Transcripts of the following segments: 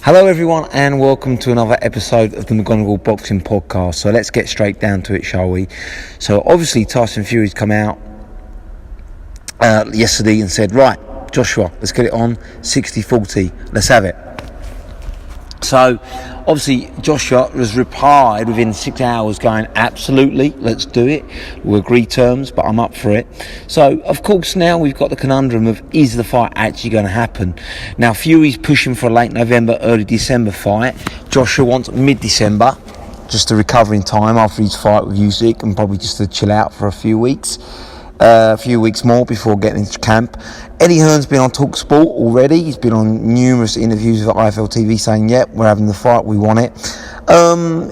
Hello everyone and welcome to another episode of the McGonagall Boxing Podcast. So let's get straight down to it, shall we? So obviously Tyson Fury's come out yesterday and said, right, Joshua, let's get it on 60-40, let's have it. So obviously Joshua was replied within 6 hours going, absolutely, let's do it. We'll agree terms, but I'm up for it. So of course now we've got the conundrum of, is the fight actually going to happen? Now Fury's pushing for a late November, early December fight. Joshua wants mid-December, just to recover in time after his fight with Usyk and probably just to chill out for a few weeks more before getting into camp. Eddie Hearn's been on TalkSport already. He's been on numerous interviews with IFL TV saying, yep, we're having the fight, we want it.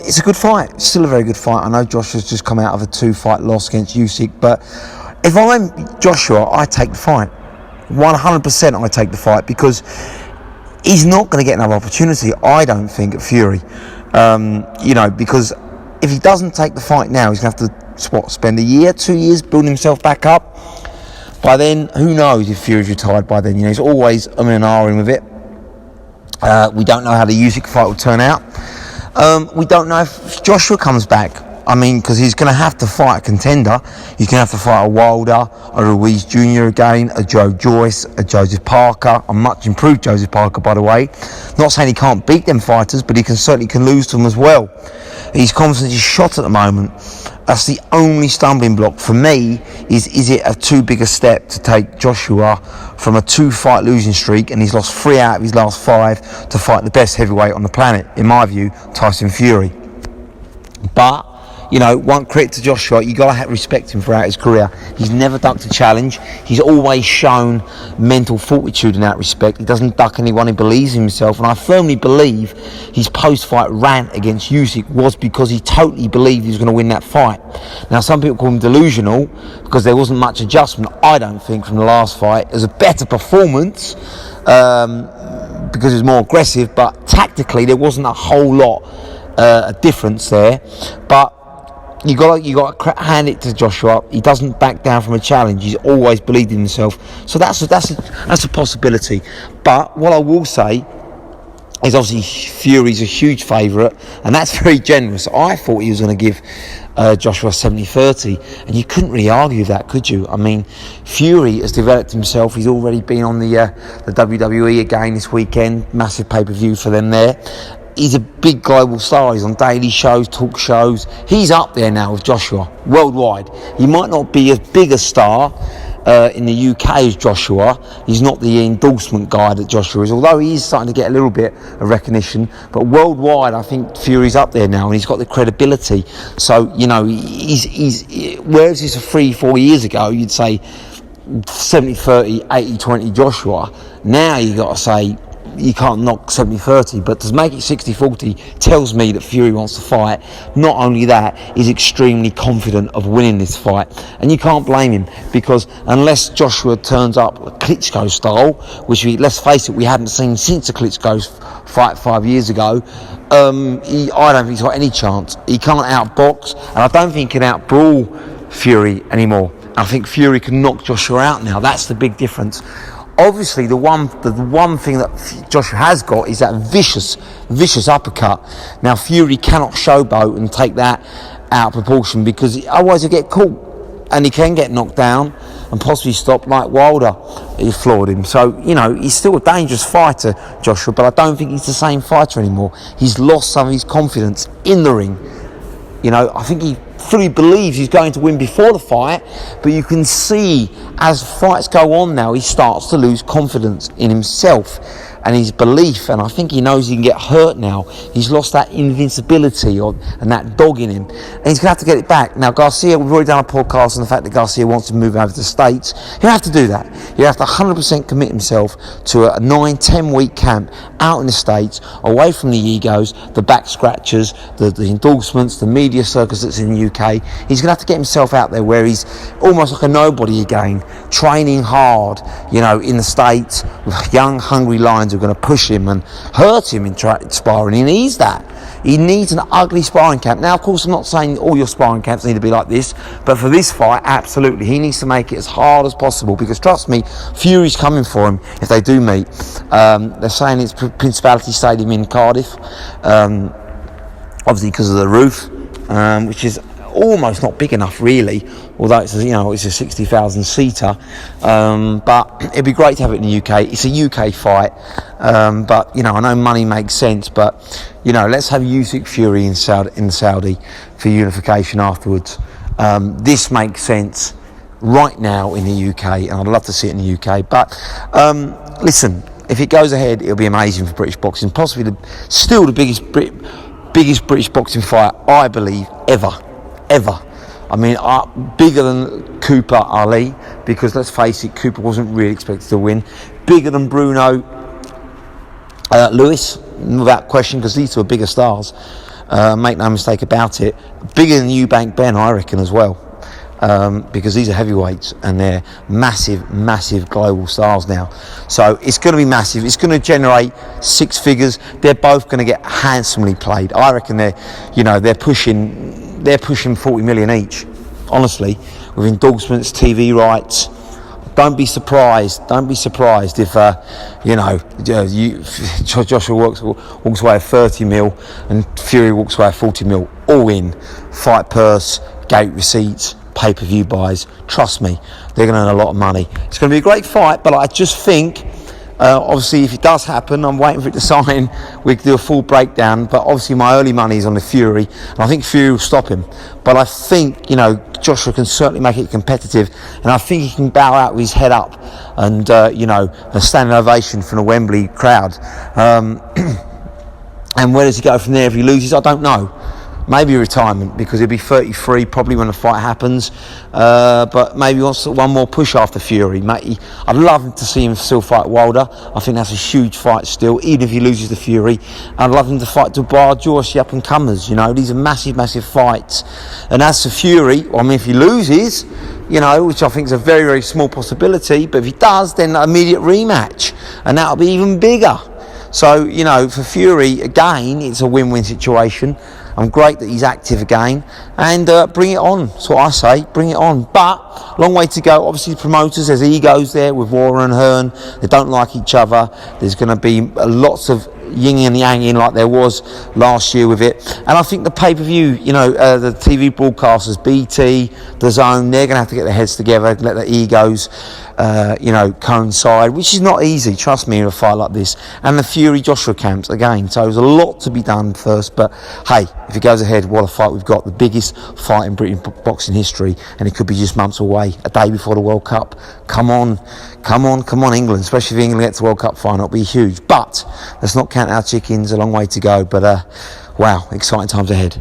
It's a good fight. It's still a very good fight. I know Joshua's just come out of a 2-fight loss against Usyk, but if I'm Joshua, I take the fight. 100% I take the fight, because he's not going to get another opportunity, I don't think, at Fury. Because if he doesn't take the fight now, he's going to have to spend a year, 2 years building himself back up. By then, who knows if Fury's retired by then? He's always and ahhing with it. We don't know how the Usyk fight will turn out. We don't know if Joshua comes back. Because he's going to have to fight a contender. He's going to have to fight a Wilder, a Ruiz Jr. again, a Joe Joyce, a Joseph Parker, a much improved Joseph Parker, by the way. Not saying he can't beat them fighters, but he certainly can lose to them as well. His confidence is shot at the moment. That's the only stumbling block for me. Is it a too big a step to take Joshua from a 2-fight losing streak, and he's lost 3 out of his last 5, to fight the best heavyweight on the planet, in my view, Tyson Fury. But one credit to Joshua, you got to respect him throughout his career. He's never ducked a challenge. He's always shown mental fortitude in that respect. He doesn't duck anyone. He believes in himself, and I firmly believe his post-fight rant against Usyk was because he totally believed he was going to win that fight. Now, some people call him delusional because there wasn't much adjustment, I don't think, from the last fight. It was a better performance because it was more aggressive, but tactically there wasn't a whole lot of difference there. But You got to hand it to Joshua. He doesn't back down from a challenge. He's always believed in himself. So that's a possibility. But what I will say is, obviously Fury's a huge favourite, and that's very generous. I thought he was going to give Joshua 70-30, and you couldn't really argue with that, could you? Fury has developed himself. He's already been on the WWE again this weekend. Massive pay-per-view for them there. He's a big global star. He's on daily shows, talk shows. He's up there now with Joshua worldwide. He might not be as big a star in the UK as Joshua. He's not the endorsement guy that Joshua is, although he is starting to get a little bit of recognition. But worldwide, I think Fury's up there now, and he's got the credibility. So, he's whereas he's 3-4 years ago, you'd say 70-30, 80-20 Joshua. Now you got to say, you can't knock 70-30, but to make it 60-40 tells me that Fury wants to fight. Not only that, he's extremely confident of winning this fight, and you can't blame him, because unless Joshua turns up Klitschko style, which let's face it, we hadn't seen since the Klitschko fight 5 years ago, I don't think he's got any chance. He can't outbox, and I don't think he can outbrawl Fury anymore. I think Fury can knock Joshua out now. That's the big difference. Obviously, the one thing that Joshua has got is that vicious uppercut. Now, Fury cannot showboat and take that out of proportion, because otherwise he'll get caught, and he can get knocked down and possibly stopped like Wilder. He floored him. So, he's still a dangerous fighter, Joshua, but I don't think he's the same fighter anymore. He's lost some of his confidence in the ring. I think he fully believes he's going to win before the fight, but you can see as fights go on now, he starts to lose confidence in himself and his belief, and I think he knows he can get hurt now. He's lost that invincibility and that dog in him, and he's going to have to get it back. Now, Garcia, we've already done a podcast on the fact that Garcia wants to move over to the States. He'll have to do that. He'll have to 100% commit himself to a 9-10 week camp out in the States, away from the egos, the back scratchers, the endorsements, the media circus that's in the UK. He's going to have to get himself out there where he's almost like a nobody again, training hard, in the States with young, hungry lions who are going to push him and hurt him in sparring. He needs that. He needs an ugly sparring camp. Now, of course, I'm not saying all your sparring camps need to be like this, but for this fight, absolutely. He needs to make it as hard as possible, because trust me, Fury's coming for him if they do meet. They're saying it's Principality Stadium in Cardiff, obviously because of the roof, which is almost not big enough really, although it's a 60,000 seater, but it'd be great to have it in the UK. It's a UK fight, but I know money makes sense, but let's have Usyk Fury in Saudi for unification afterwards. This makes sense right now in the UK, and I'd love to see it in the UK. But listen, if it goes ahead, it'll be amazing for British boxing, possibly still the biggest British boxing fight, I believe, ever. I mean, bigger than Cooper Ali, because let's face it, Cooper wasn't really expected to win. Bigger than Bruno Lewis, without question, because these two are bigger stars. Make no mistake about it. Bigger than Eubank Ben, I reckon, as well. Because these are heavyweights and they're massive global stars now. So it's going to be massive. It's going to generate six figures. They're both going to get handsomely played. I reckon they're pushing 40 million each, honestly, with endorsements, TV rights. Don't be surprised if Joshua walks away with 30 mil and Fury walks away with 40 mil, all in. Fight purse, gate receipts, pay-per-view buys. Trust me, they're going to earn a lot of money. It's going to be a great fight, but I just think, obviously, if it does happen, I'm waiting for it to sign. We can do a full breakdown, but obviously my early money is on the Fury, and I think Fury will stop him. But I think, Joshua can certainly make it competitive, and I think he can bow out with his head up and, a standing ovation from the Wembley crowd. And where does he go from there if he loses? I don't know. Maybe retirement, because he'll be 33 probably when the fight happens, but maybe he wants one more push after Fury. I'd love to see him still fight Wilder. I think that's a huge fight still, even if he loses to Fury. I'd love him to fight to bar Josh, the up and comers. These are massive fights. And as for Fury, if he loses, which I think is a very, very small possibility, but if he does, then an immediate rematch, and that'll be even bigger. So, for Fury, again, it's a win-win situation. I'm great that he's active again, and bring it on. That's what I say, bring it on. But long way to go. Obviously, promoters, there's egos there with Warren and Hearn. They don't like each other. There's going to be lots of yin and yang in, like there was last year with it. And I think the pay-per-view, the TV broadcasters, BT, DAZN, they're going to have to get their heads together, let their egos coincide, which is not easy, trust me, in a fight like this. And the Fury Joshua camps again, so there's a lot to be done first, but hey, if it goes ahead, what a fight we've got. The biggest fight in British boxing history, and it could be just months away, a day before the World Cup. Come on England, especially if England gets the World Cup final, it'll be huge. But let's not count our chickens, a long way to go, but wow, exciting times ahead.